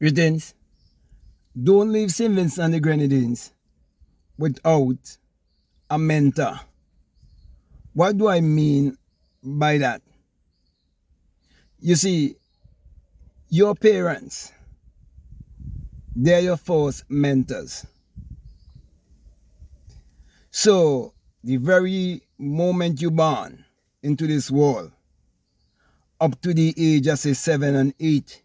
Greetings. Don't leave St. Vincent and the Grenadines without a mentor. What do I mean by that? You see, your parents, they're your first mentors. So, the very moment you born into this world, up to the age of say 7 and 8,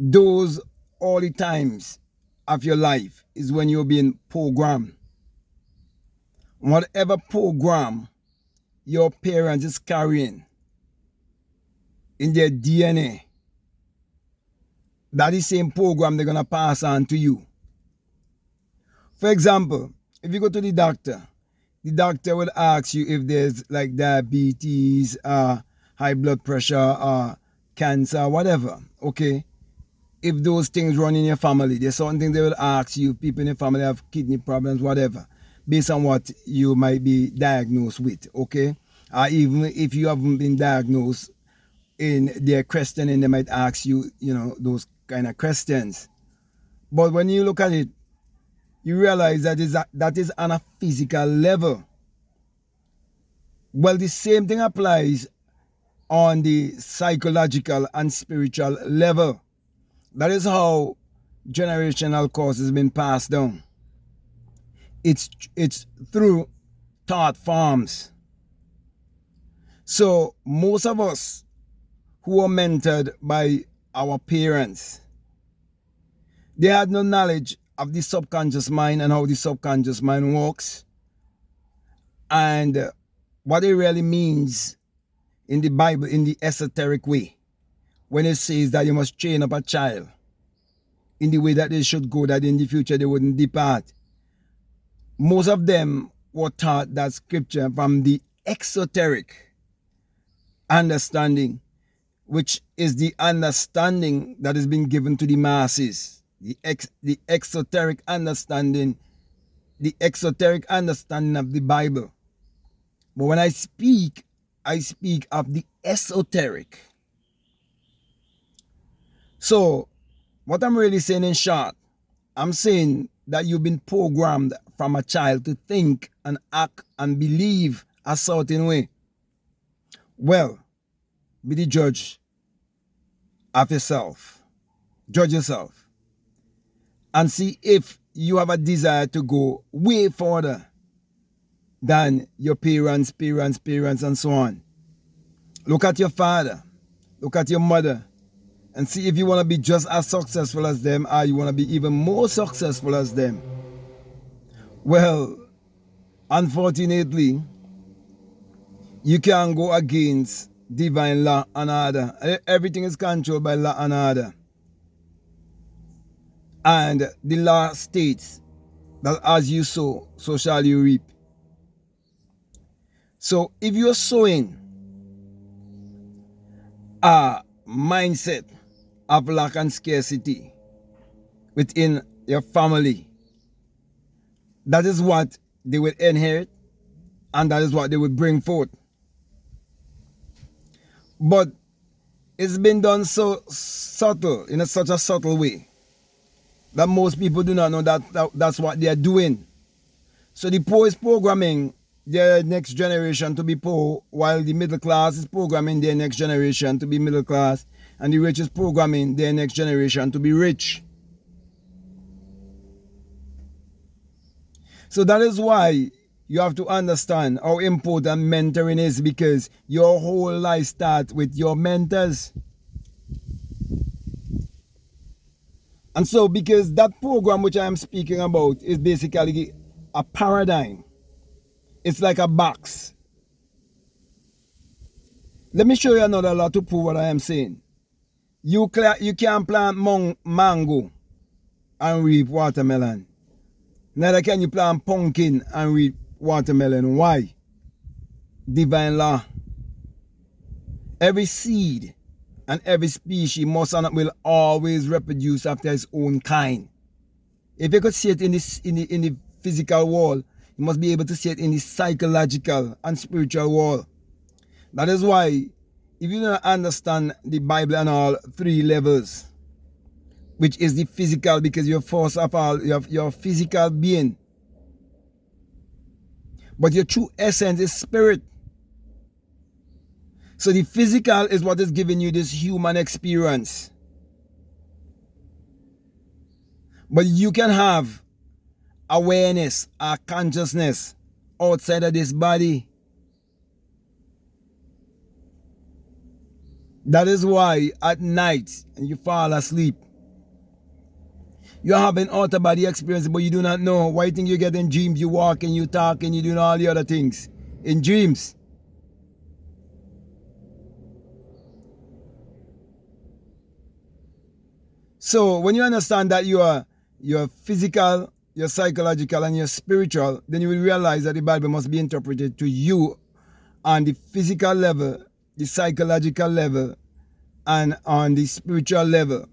those all the times of your life is when you're being programmed. Whatever program your parents is carrying in their DNA, that is the same program they're going to pass on to you. For example, if you go to the doctor will ask you if there's like diabetes, high blood pressure, cancer, whatever, okay? If those things run in your family, there's certain things they will ask you, people in your family have kidney problems, whatever, based on what you might be diagnosed with, okay? Even if you haven't been diagnosed, in their questioning, they might ask you, those kind of questions. But when you look at it, you realize that is on a physical level. Well, the same thing applies on the psychological and spiritual level. That is how generational causes have been passed down. It's through thought forms. So most of us who were mentored by our parents, they had no knowledge of the subconscious mind and how the subconscious mind works and what it really means in the Bible in the esoteric way, when it says that you must train up a child in the way that they should go, that in the future they wouldn't depart. Most of them were taught that scripture from the exoteric understanding, which is the understanding that has been given to the masses, the exoteric understanding of the Bible. But when I speak of the esoteric. So what I'm really saying in short, I'm saying that you've been programmed from a child to think and act and believe a certain way. Well, be the judge of yourself. Judge yourself. And see if you have a desire to go way further than your parents, and so on. Look at your father. Look at your mother. And see if you want to be just as successful as them or you want to be even more successful as them. Well, unfortunately, you can't go against divine law and order. Everything is controlled by law and order. And the law states that as you sow, so shall you reap. So if you're sowing a mindset of lack and scarcity within your family, that is what they will inherit and that is what they will bring forth. But it's been done so subtle, in such a subtle way, that most people do not know that that's what they are doing. So the poor is programming their next generation to be poor, while the middle class is programming their next generation to be middle class, and the rich is programming their next generation to be rich. So that is why you have to understand how important mentoring is, because your whole life starts with your mentors. And so because that program which I am speaking about is basically a paradigm. It's like a box. Let me show you another law to prove what I am saying. You can't plant mango and reap watermelon. Neither can you plant pumpkin and reap watermelon. Why? Divine law. Every seed and every species must and will always reproduce after its own kind. If you could see it in the physical world, you must be able to see it in the psychological and spiritual world. That is why if you don't understand the Bible on all three levels, which is the physical, because you're first of all, you have your physical being, but your true essence is spirit. So the physical is what is giving you this human experience. But you can have awareness or consciousness outside of this body. That is why at night, and you fall asleep, you're having out-of-body experience, but you do not know. Why you think you get in dreams? You walk and you talk and you do all the other things in dreams. So when you understand that you are physical, you're psychological, and you're spiritual, then you will realize that the Bible must be interpreted to you on the physical level, the psychological level, and on the spiritual level.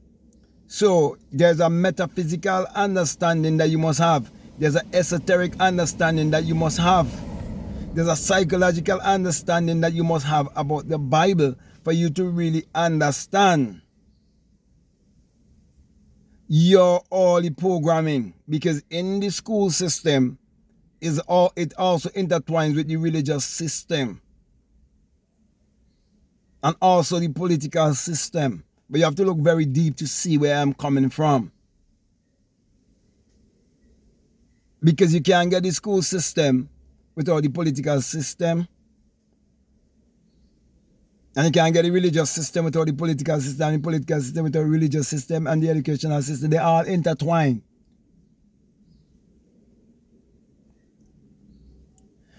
So there's a metaphysical understanding that you must have. There's an esoteric understanding that you must have. There's a psychological understanding that you must have about the Bible for you to really understand your early programming. Because in the school system, it also intertwines with the religious system and also the political system. But you have to look very deep to see where I'm coming from. Because you can't get the school system without the political system. And you can't get the religious system without the political system, and the political system without the religious system, and the educational system. They all intertwine.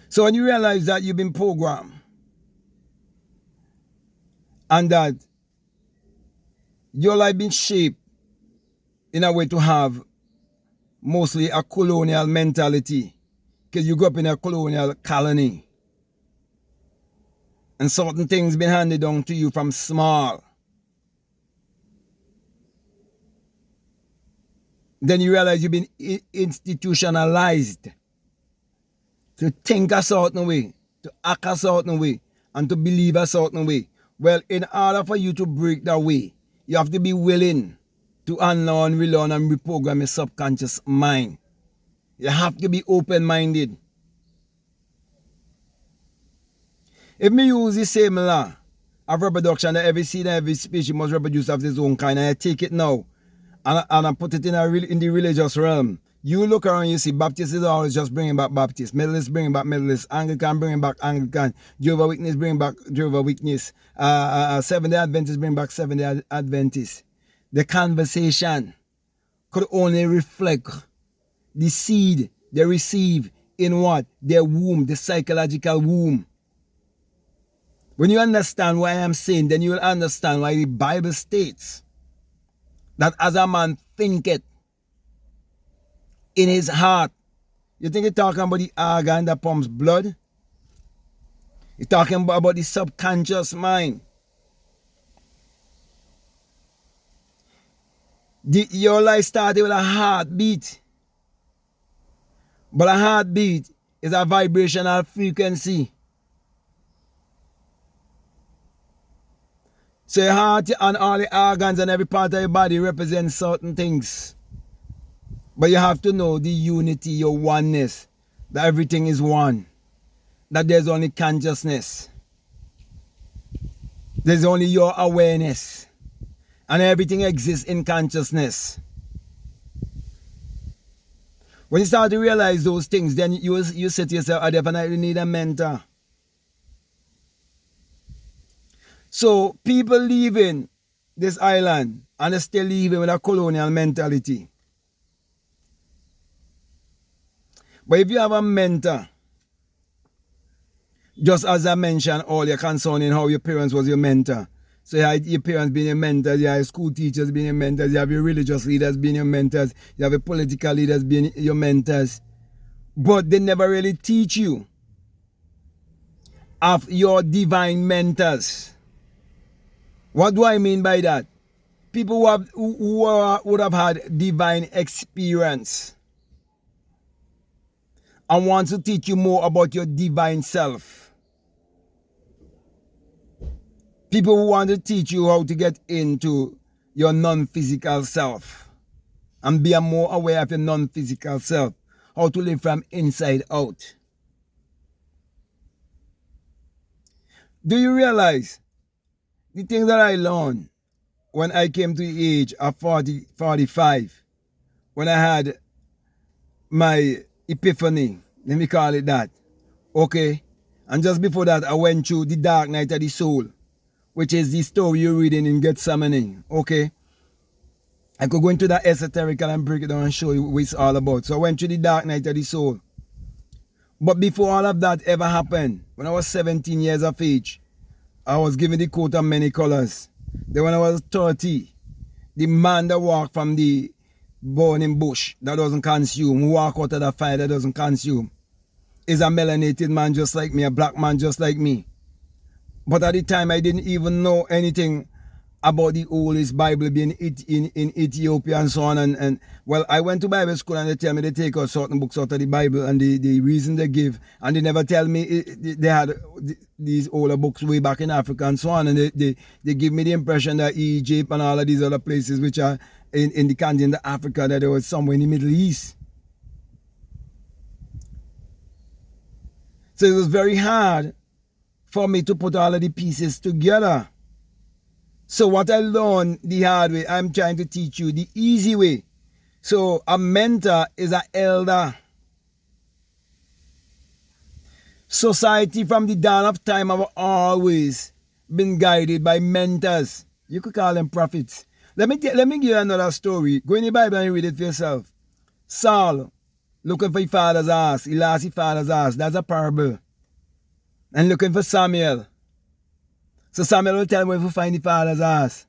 So when you realize that you've been programmed, and that your life been shaped in a way to have mostly a colonial mentality, because you grew up in a colonial colony, and certain things been handed down to you from small, then you realize you've been institutionalized to think a certain way, to act a certain way, and to believe a certain way. Well, in order for you to break that way, you have to be willing to unlearn, relearn, and reprogram your subconscious mind. You have to be open-minded. If me use the same law of reproduction that every seed and every species must reproduce of its own kind, and I take it now and I put it in the religious realm, you look around, you see Baptists is always just bringing back Baptists, Methodists bringing back Methodists, Anglican bringing back Anglican, Jehovah's Witness bringing back Jehovah's Witness, Seventh-day Adventists bring back Seventh-day Adventists. The conversation could only reflect the seed they receive in what? Their womb, the psychological womb. When you understand what I am saying, then you will understand why the Bible states that as a man thinketh in his heart. You think you're talking about the organ that pumps blood? You're talking about the subconscious mind. Your life started with a heartbeat. But a heartbeat is a vibrational frequency. So your heart and all the organs and every part of your body represent certain things. But you have to know the unity, your oneness, that everything is one. That there's only consciousness. There's only your awareness. And everything exists in consciousness. When you start to realize those things, then you say to yourself, I definitely need a mentor. So people leaving this island and they're still leaving with a colonial mentality. But if you have a mentor, just as I mentioned earlier concerning how your parents was your mentor. So you have your parents being your mentors, you have your school teachers being your mentors, you have your religious leaders being your mentors, you have your political leaders being your mentors. But they never really teach you of your divine mentors. What do I mean by that? People who would have had divine experience and want to teach you more about your divine self. People who want to teach you how to get into your non-physical self and be more aware of your non-physical self, how to live from inside out. Do you realize the things that I learned when I came to the age of 45, when I had my epiphany, let me call it that, okay? And just before that, I went through the dark night of the soul, which is the story you're reading in Gethsemane, okay? I could go into that esoterical and break it down and show you what it's all about. So I went through the dark night of the soul. But before all of that ever happened, when I was 17 years of age, I was given the coat of many colors. Then when I was 30, the man that walked from the burning bush that doesn't consume, who walk out of the fire that doesn't consume, is a melanated man just like me, a black man just like me. But at the time, I didn't even know anything about the oldest Bible being in Ethiopia and so on. And well, I went to Bible school and they tell me they take out certain books out of the Bible and the reason they give, and they never tell me they had these older books way back in Africa and so on. And they give me the impression that Egypt and all of these other places which are in the continent of Africa, that there was somewhere in the Middle East. So it was very hard for me to put all of the pieces together. So what I learned the hard way, I'm trying to teach you the easy way. So a mentor is an elder. Society from the dawn of time have always been guided by mentors. You could call them prophets. Let me give you another story. Go in the Bible and read it for yourself. Saul, looking for his father's ass. He lost his father's ass. That's a parable. And looking for Samuel. So Samuel will tell him where to find the father's ass.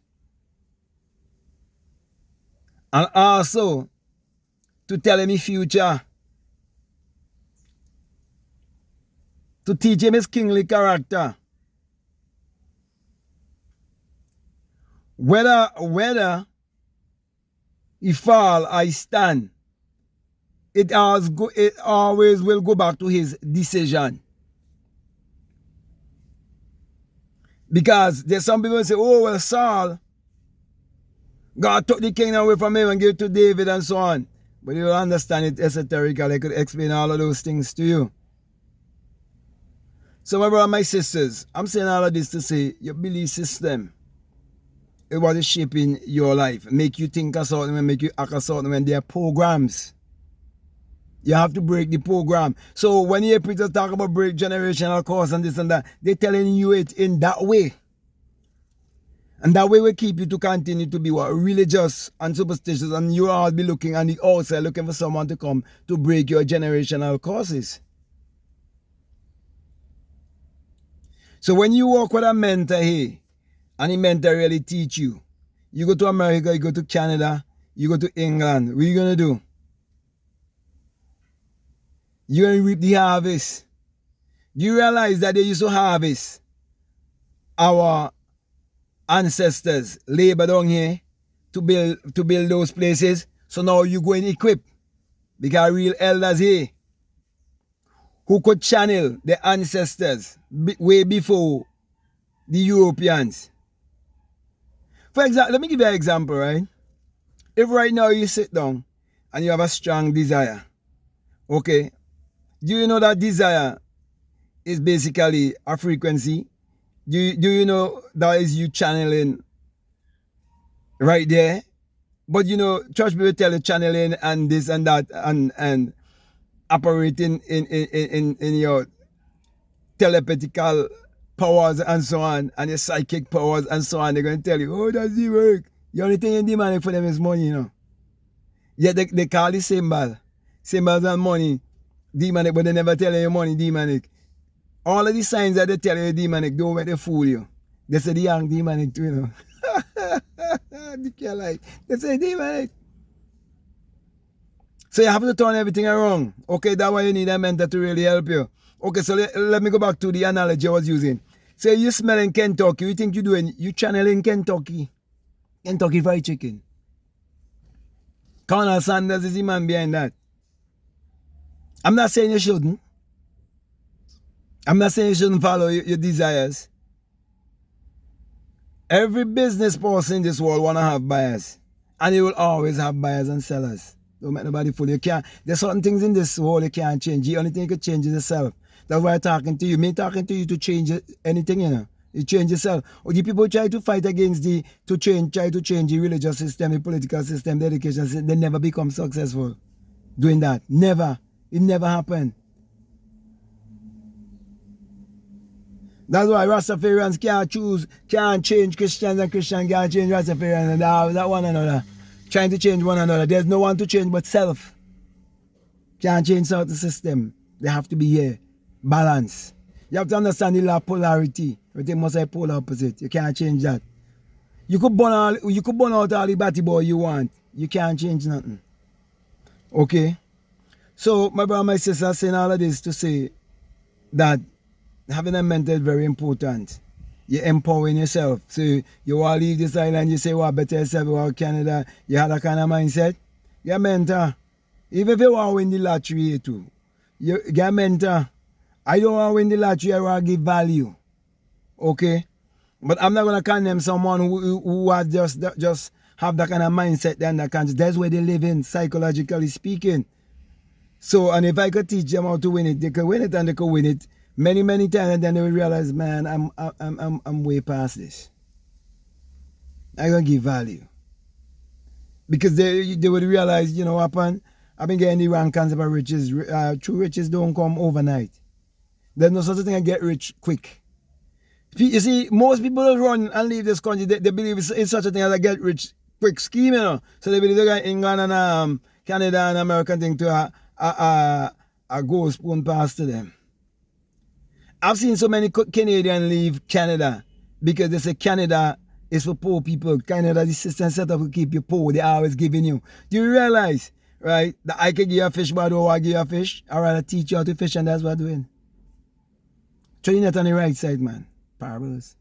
And also to tell him his future. To teach him his kingly character. Whether he fall or he stand, it always will go back to his decision. Because there's some people who say, oh, well, Saul, God took the kingdom away from him and gave it to David and so on. But you don't understand it esoterically. I could explain all of those things to you. So my brother and my sisters, I'm saying all of this to say your belief system is what is shaping your life. Make you think a certain way, make you act a certain way. They are programs. You have to break the program. So when you hear preachers talk about break generational curse and this and that, they're telling you it in that way. And that way will keep you to continue to be what? Religious and superstitious, and you all be looking on the outside, looking for someone to come to break your generational curses. So when you work with a mentor here, and the mentor really teach you, you go to America, you go to Canada, you go to England, what are you going to do? You're going to reap the harvest. Do you realize that they used to harvest our ancestors' labor down here to build those places? So now you go and equip, because real elders here who could channel the ancestors way before the Europeans. For example, let me give you an example, right? If right now you sit down and you have a strong desire, okay, do you know that desire is basically a frequency? Do you know that is you channeling right there? But you know, church people tell you channeling and this and that and operating in your telepathical powers and so on, and your psychic powers and so on. They're going to tell you, oh, does it work? The only thing you demonic for them is money, you know. Yeah, they call it symbols and money demonic, but they never tell you money demonic. All of the signs that they tell you demonic, don't let they fool you. They say the young demonic too, you know. They say demonic. So you have to turn everything around. Okay, that's why you need a mentor to really help you. Okay, so let me go back to the analogy I was using. Say you smell in Kentucky, you think you channeling Kentucky Fried Chicken. Colonel Sanders is the man behind that. I'm not saying you shouldn't. I'm not saying you shouldn't follow your desires. Every business person in this world wanna have buyers. And you will always have buyers and sellers. Don't make nobody fool. You can't. There's certain things in this world you can't change. The only thing you can change is yourself. That's why I'm talking to you. Me talking to you to change anything, you know. You change yourself. Or the people try to fight against try to change the religious system, the political system, the education system. They never become successful doing that. Never. It never happened. That's why Rastafarians can't change Christians, and Christians can't change Rastafarians, and that one another. Trying to change one another. There's no one to change but self. Can't change out the system. They have to be here. Balance. You have to understand the law of polarity. Everything must have polar opposite. You can't change that. You could burn out all the batty boy you want. You can't change nothing. Okay? So my brother and my sister are saying all of this to say that having a mentor is very important. You're empowering yourself. So you want to leave this island, you say, well, better yourself, well, Canada. You have that kind of mindset. You're a mentor. Even if you want to win the lottery too, you get a mentor. I don't want to win the lottery, I want to give value. Okay? But I'm not going to condemn someone who has just have that kind of mindset and that kind of, that's where they live in, psychologically speaking. So, and if I could teach them how to win it, they could win it and they could win it many, many times, and then they will realize, man, I'm way past this. I'm going to give value. Because they would realize, you know what happened? I've been getting the wrong concept of riches. True riches don't come overnight. There's no such a thing as get rich quick. You see, most people run and leave this country, they believe it's such a thing as a get rich quick scheme, you know. So they believe they got England and Canada and American thing to a gold spoon pass to them. I've seen so many Canadians leave Canada because they say Canada is for poor people. Canada, the system set up to keep you poor. They're always giving you. Do you realize, right, that I can give you a fish, but I don't want to give you a fish? I'd rather teach you how to fish, and that's what I'm doing. Treading it on the right side, man. Parables.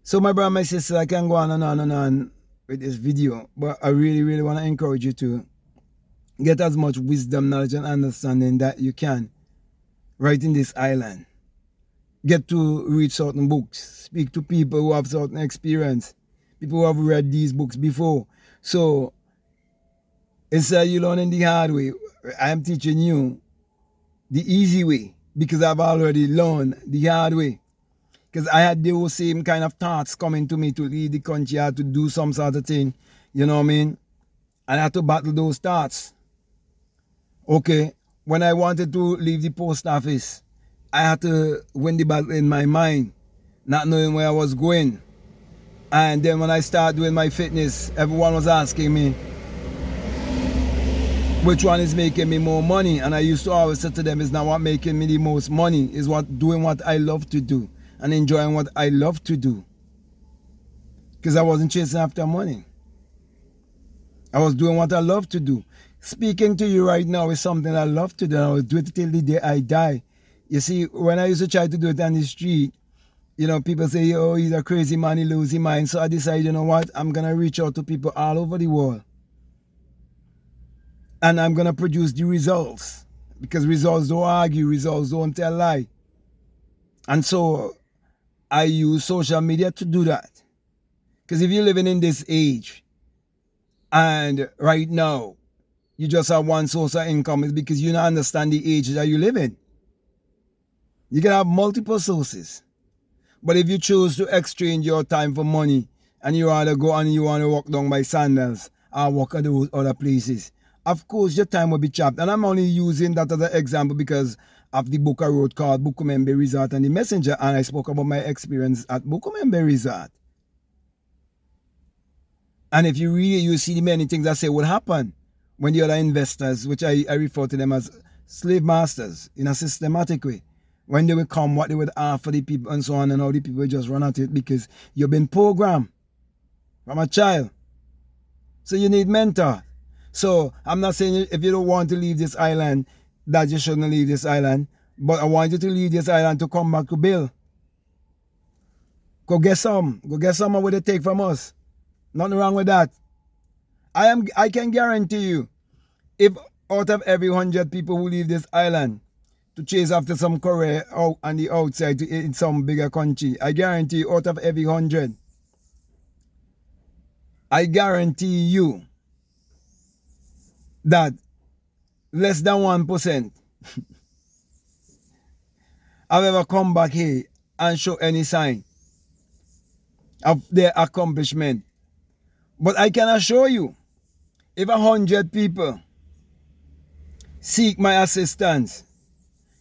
So my brother and my sister, I can go on and on and on with this video, but I really, really want to encourage you to get as much wisdom, knowledge, and understanding that you can right in this island. Get to read certain books, speak to people who have certain experience, people who have read these books before. So instead of you learning the hard way, I am teaching you the easy way, because I've already learned the hard way. Because I had those same kind of thoughts coming to me to leave the country. I had to do some sort of thing, you know what I mean? And I had to battle those thoughts. Okay, when I wanted to leave the post office, I had to win the battle in my mind, not knowing where I was going. And then when I started doing my fitness, everyone was asking me, which one is making me more money? And I used to always say to them, it's not what making me the most money, it's what doing what I love to do and enjoying what I love to do. Because I wasn't chasing after money. I was doing what I love to do. Speaking to you right now is something I love to do, and I will do it till the day I die. You see, when I used to try to do it on the street, you know, people say, oh, he's a crazy man, he loses his mind. So I decided, you know what, I'm going to reach out to people all over the world. And I'm going to produce the results. Because results don't argue, results don't tell lie. And so I use social media to do that. Because if you're living in this age, and right now, you just have one source of income, it's because you don't understand the age that you live in. You can have multiple sources. But if you choose to exchange your time for money, and you want to go and you want to walk down by Sandals or walk at those other places, of course your time will be chopped. And I'm only using that as an example because of the book I wrote called Bukumembe Resort and the Messenger, and I spoke about my experience at Bukumembe Resort. And if you read it, you see the many things I say would happen when the other investors, which I refer to them as slave masters in a systematic way, when they will come, what they would offer the people and so on, and all the people just run at it because you've been programmed from a child. So you need mentor. So I'm not saying if you don't want to leave this island, that you shouldn't leave this island, but I want you to leave this island to come back to build. Go get some. Go get some of what they take from us. Nothing wrong with that. I can guarantee you, if out of every 100 people who leave this island, to chase after some career out on the outside in some bigger country. I guarantee you, out of every 100, I guarantee you that less than 1% have ever come back here and show any sign of their accomplishment. But I can assure you, if 100 people seek my assistance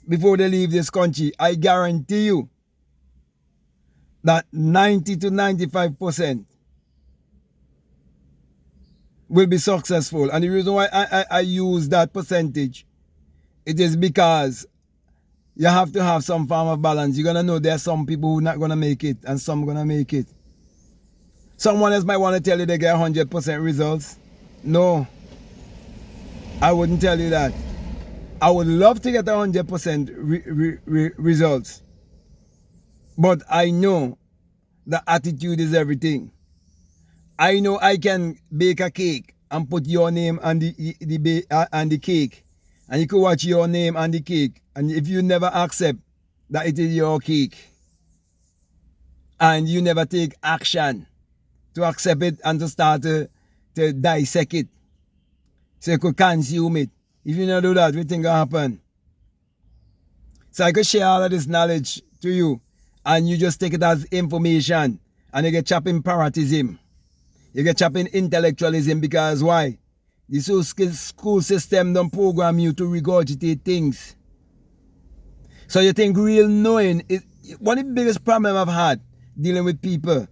before they leave this country, I guarantee you that 90 to 95% will be successful. And the reason why I use that percentage, it is because you have to have some form of balance. You're going to know there are some people who are not going to make it and some going to make it. Someone else might want to tell you they get 100% results. No, I wouldn't tell you that. I would love to get 100% results. But I know the attitude is everything. I know I can bake a cake and put your name on the cake. And you can watch your name on the cake. And if you never accept that it is your cake, and you never take action to accept it and to start to dissect it, so you could consume it. If you don't do that, what think will happen? So I could share all of this knowledge to you, and you just take it as information, and you get chopped in parrotism. You get chopped in intellectualism, because why? The school system don't program you to regurgitate things. So you think real knowing is one of the biggest problems I've had dealing with people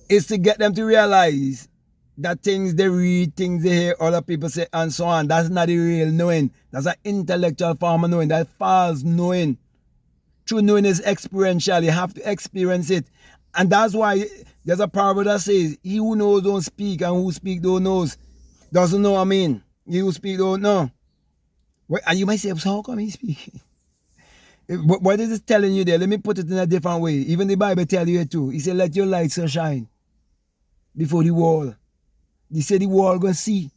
is to get them to realize that things they read, things they hear other people say, and so on. That's not the real knowing. That's an intellectual form of knowing. That's false knowing. True knowing is experiential. You have to experience it. And that's why there's a parable that says, he who knows don't speak, and who speak don't knows. Doesn't know what I mean. He who speak don't know. And you might say, so how come he speak? What is it telling you there? Let me put it in a different way. Even the Bible tell you it too. He said, let your light so shine before the world. He said the world gonna see.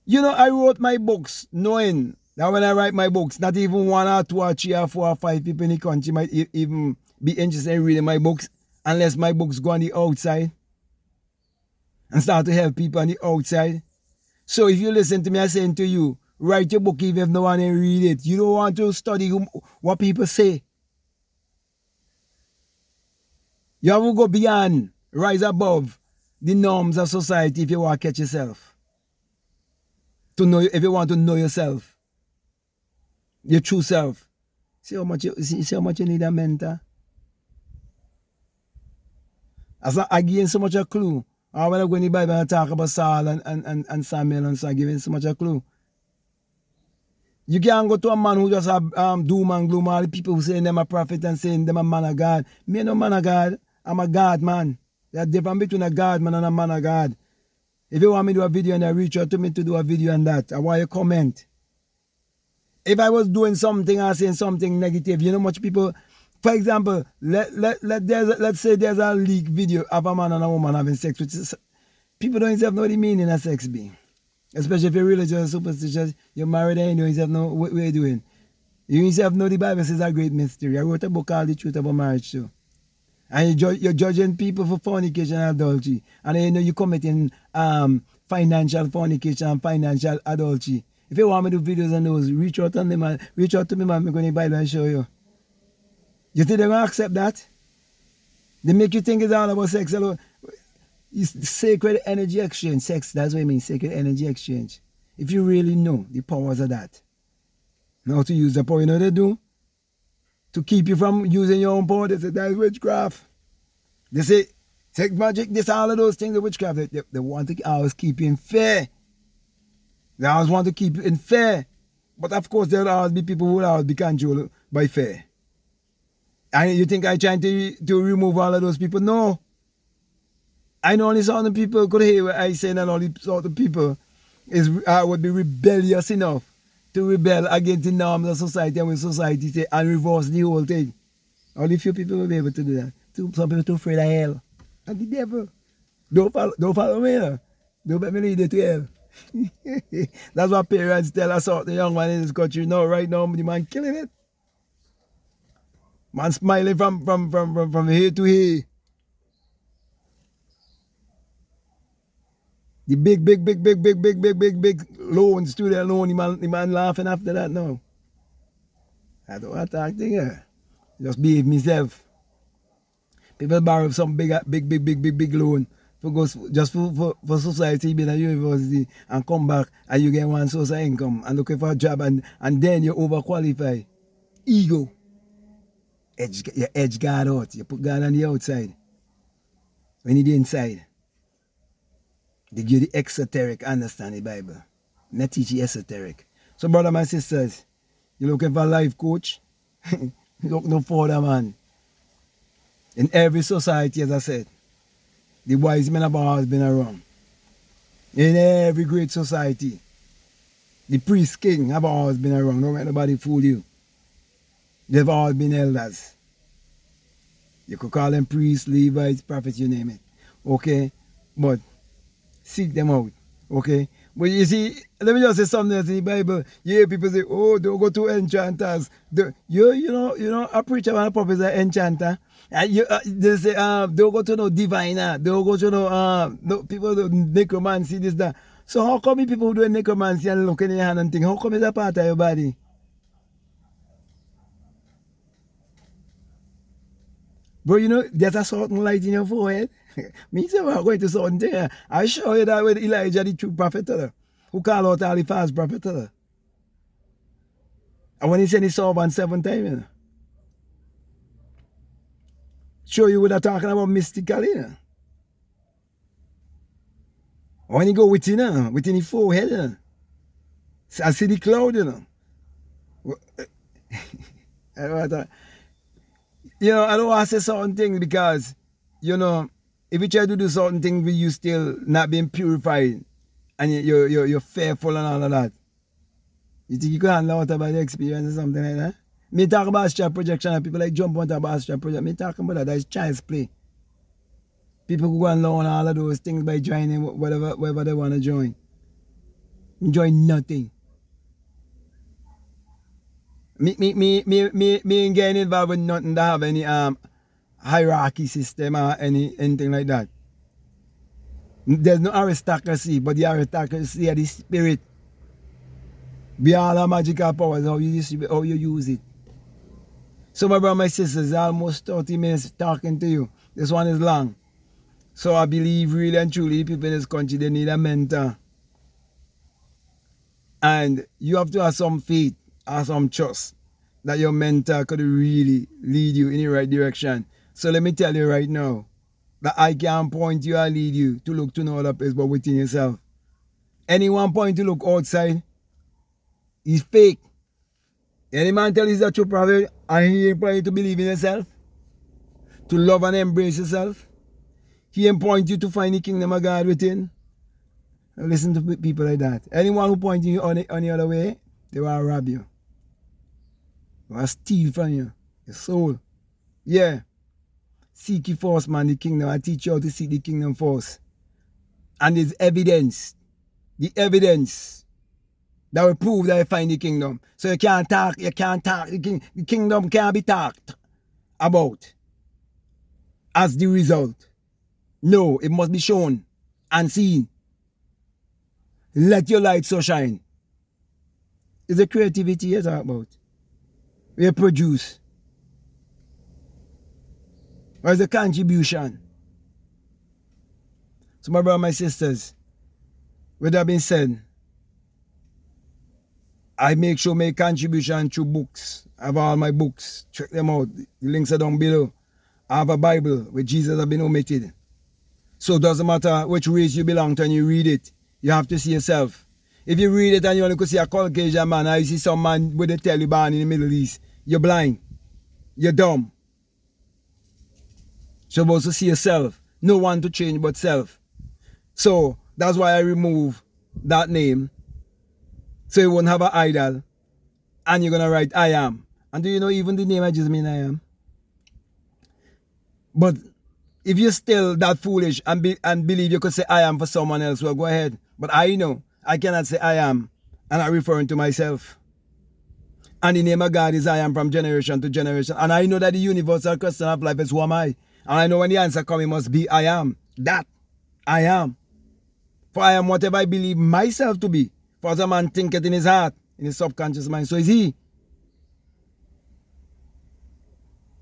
You know, I wrote my books knowing that when I write my books, not even 1 or 2 or 3 or 4 or 5 people in the country might even be interested in reading my books, unless my books go on the outside and start to help people on the outside. So if you listen to me, I'm saying to you, write your book even if no one will read it. You don't want to study what people say. You have to go beyond, rise above the norms of society if you want to catch yourself. To know, if you want to know yourself, your true self. See how much you need a mentor? I give so much a clue. Or when I go in the Bible and I talk about Saul and Samuel, and so I give him so much a clue. You can't go to a man who just have doom and gloom, all the people who saying them a prophet and saying them a man of God. Me no man of God, I'm a God man. There's a difference between a God man and a man of God. If you want me to do a video and I reach out to me to do a video on that, I want you to comment. If I was doing something or saying something negative, you know much people, for example, let's say there's a leaked video of a man and a woman having sex, which is, people don't even know the meaning of sex being. Especially if you're religious or superstitious, you're married and you don't know what you're doing. You yourself know the Bible says a great mystery. I wrote a book called The Truth About Marriage too. And you're judging people for fornication and adultery. And you know you're committing financial fornication and financial adultery. If you want me to do videos on those, reach out on them, man. Reach out to me, man. I'm going to the Bible and show you. You think they're going to accept that? They make you think it's all about sex alone. It's sacred energy exchange. Sex, that's what I mean, sacred energy exchange. If you really know the powers of that, now to use the power, you know what they do? To keep you from using your own power, they say that's witchcraft. They say, sex magic, this, all of those things are witchcraft. They want to always keep you in fear. They always want to keep you in fear. But of course, there will always be people who will always be controlled by fear. And you think I'm trying to remove all of those people? No. I know only certain people could hear what I say, and only certain people would be rebellious enough to rebel against the norms of society and when society say and reverse the whole thing. Only few people will be able to do that. Some people are too afraid of hell. And the devil. Don't follow me now. Don't let me lead you to hell. That's what parents tell us out the young man in this country. No, right now, the man killing it. Man smiling from here to here. The big loan, student loan, the man laughing after that now. I don't want to talk to you. Just behave myself. People borrow some big loan for go just for society, be in a university and come back and you get one source of income and looking for a job and then you overqualify. Ego. You edge God out. You put God on the outside. When you're inside, they give you the exoteric understand the Bible. Not teach you esoteric. So brother and sisters, you looking for a life coach? Look no further, man. In every society, as I said, the wise men have always been around. In every great society, the priest king have always been around. Don't let nobody fool you. They've always been elders. You could call them priests, Levites, prophets, you name it. Okay? But seek them out. Okay? But you see, let me just say something else in the Bible. You hear people say, oh, don't go to enchanters. You know, a preacher and a prophet is an enchanter. They say, don't go to no diviner. Don't go to no people do necromancy, this, that. So how come people who do necromancy and look in your hand and think, how come it's a part of your body? Bro, you know, there's a certain light in your forehead. Me say we're going to certain thing. I show you that with Elijah, the true prophet, who called out all the false prophet. And when he said he saw one 7 times, you know, show you what I'm talking about mystically. You know. When you go within the forehead, you know, I see the cloud, you know. You know, I don't want to say certain things because, you know, if you try to do certain things with you still not being purified and you're fearful and all of that, you think you can handle out about the experience or something like that? Me talk about astral projection and people like jump on about astral projection. Me talking about that is child's play. People who go and learn all of those things by joining whatever they want to join. Join nothing. Me ain't getting involved with nothing that have any hierarchy system or anything like that. There's no aristocracy, but the aristocracy of the spirit. Beyond all magical powers, how you use it. So my brother, my sisters, almost 30 minutes talking to you. This one is long. So I believe really and truly people in this country, they need a mentor. And you have to have some faith or some trust that your mentor could really lead you in the right direction. So let me tell you right now that I can't point you or lead you to look to no other place but within yourself. Anyone point to look outside is fake. Any man tell you he's a true prophet and he ain't point you to believe in yourself, to love and embrace yourself. He ain't point you to find the kingdom of God within. Listen to people like that. Anyone who points you on the other way, they will rob you. They will steal from you. Your soul. Yeah. Seek ye first, man, the kingdom. I teach you how to seek the kingdom first. And there's evidence. The evidence that will prove that you find the kingdom. So you can't talk. The kingdom can't be talked about as the result. No, it must be shown and seen. Let your light so shine. It's the creativity you talk about. We produce. Or is the contribution? So my brothers and my sisters, with that being said, I make sure my contribution through books. I have all my books. Check them out. The links are down below. I have a Bible where Jesus has been omitted. So it doesn't matter which race you belong to and you read it. You have to see yourself. If you read it and you only could see a Caucasian man, or you see some man with the Taliban in the Middle East, you're blind. You're dumb. You're supposed to see yourself. No one to change but self. So that's why I remove that name. So you won't have an idol. And you're going to write I am. And do you know even the name I just mean I am? But if you're still that foolish and believe you could say I am for someone else, well, go ahead. But I know I cannot say I am and I'm referring to myself. And the name of God is I am from generation to generation. And I know that the universal question of life is who am I? And I know when the answer comes, it must be I am. That I am. For I am whatever I believe myself to be. For as a man thinketh in his heart, in his subconscious mind, so is he.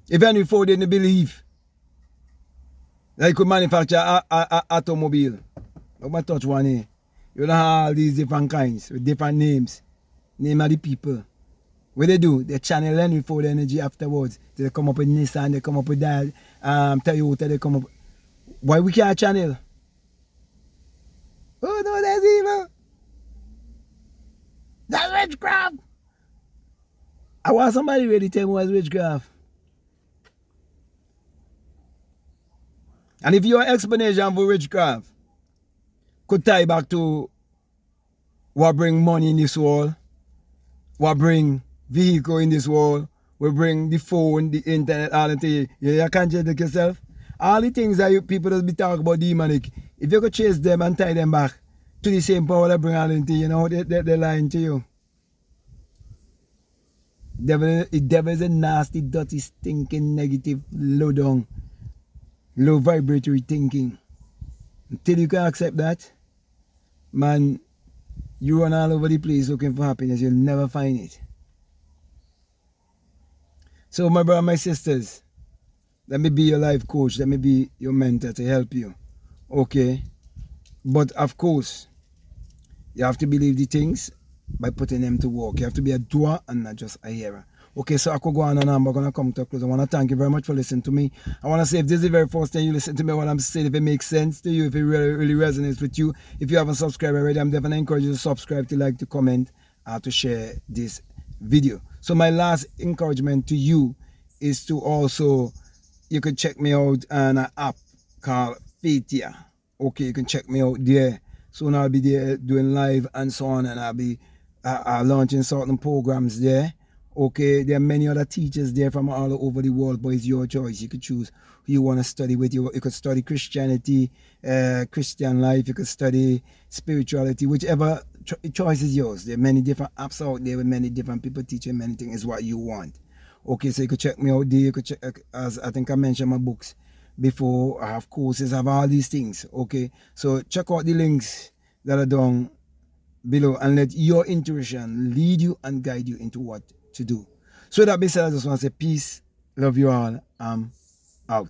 If any fool didn't believe that he could manufacture an automobile, I'm going to touch one here. You know all these different kinds with different names. Name of the people. What they do, they channel Henry Ford energy afterwards. They come up with Nissan, they come up with that, Toyota, they come up. Why we can't channel? Oh no, that's evil. That's witchcraft. I want somebody ready to tell me what's witchcraft. And if your explanation for witchcraft could tie back to what bring money in this world, what bring vehicle in this world, we bring the phone, the internet, all the things. You can't just look yourself. All the things that people just be talking about demonic, if you could chase them and tie them back to the same power that bring all the things, you know, they're lying to you. The devil is a nasty, dirty, stinking, negative, low down, low vibratory thinking. Until you can accept that, man, you run all over the place looking for happiness, you'll never find it. So my brother, my sisters, let me be your life coach, let me be your mentor to help you. Okay? But of course, you have to believe the things by putting them to work. You have to be a doer and not just a hearer. Okay, so I could go on and I'm going to come to a close. I want to thank you very much for listening to me. I want to say if this is the very first time you listen to me, what I'm saying, if it makes sense to you, if it really resonates with you, if you haven't subscribed already, I'm definitely encourage you to subscribe, to like, to comment, to share this video. So my last encouragement to you is to also, you can check me out on an app called Faithia. Okay, you can check me out there. Soon I'll be there doing live and so on, and I'll be launching certain programs there. Okay, there are many other teachers there from all over the world, but it's your choice. You could choose who you want to study with. You could study Christianity, Christian life. You could study spirituality, whichever choice is yours. There are many different apps out there with many different people teaching many things. Is what you want. Okay, so you could check me out there. You could check, as I think I mentioned my books before. I have courses, I have all these things. Okay, so check out the links that are down below and let your intuition lead you and guide you into what to do. So that being said, I just want to say peace, love you all, I'm out.